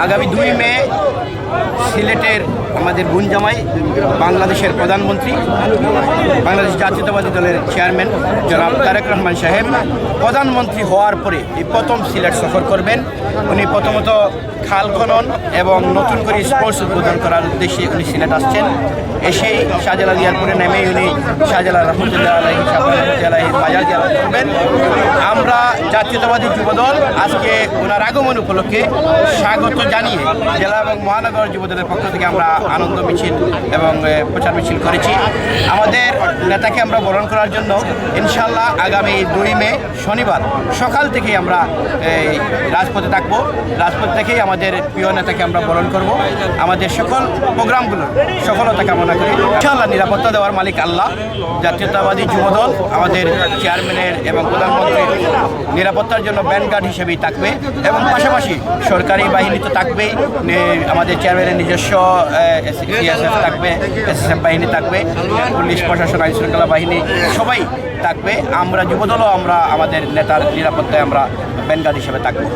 আগামী 2 মে সিলেটের আমাদের গুঞ্জামাই বাংলাদেশের প্রধানমন্ত্রী, বাংলাদেশ জাতীয়তাবাদী দলের চেয়ারম্যান জনাব তারেক রহমান সাহেব প্রধানমন্ত্রী হওয়ার পরে এই প্রথম সিলেট সফর করবেন। উনি প্রথমত খাল খনন এবং নতুন করে স্পোর্টস উদ্বোধন করার উদ্দেশ্যে উনি সিলেট আসছেন। এসেই শাহজালাল এয়ারপোর্টে নেমেই উনি শাহজালাল রহমতুল্লাহ আলাইহি বাজার জিয়ারত করবেন। আমরা জাতীয়তাবাদী যুবদল আজকে ওনার আগমন উপলক্ষে স্বাগত জানিয়ে জেলা এবং মহানগর যুবদলের পক্ষ থেকে আমরা আনন্দ মিছিল এবং প্রচার মিছিল করেছি। আমাদের নেতাকে আমরা বরণ করার জন্য ইনশাল্লাহ আগামী 2 মে শনিবার সকাল থেকেই আমরা রাজপথে থাকবো। রাজপথ থেকেই আমাদের প্রিয় নেতাকে আমরা বরণ করব। আমাদের সকল প্রোগ্রামগুলোর সফলতা কামনা করি। ইনশাআল্লাহ নিরাপত্তা দেওয়ার মালিক আল্লাহ। জাতীয়তাবাদী যুবদল আমাদের চেয়ারম্যানের এবং প্রধানমন্ত্রীর নিরাপত্তার জন্য ব্যান্ডগার্ড হিসেবেই থাকবে এবং পাশাপাশি সরকারি বাহিনী তো থাকবেই। আমাদের চেয়ারম্যানের নিজস্ব সিএসএফ থাকবে, এসএসএফ বাহিনী থাকবে, পুলিশ প্রশাসন, আইন শৃঙ্খলা বাহিনী সবাই থাকবে। আমরা যুবদলও আমরা আমাদের নেতার নিরাপত্তায় আমরা ব্যান্ডগার্ড হিসেবে থাকবো।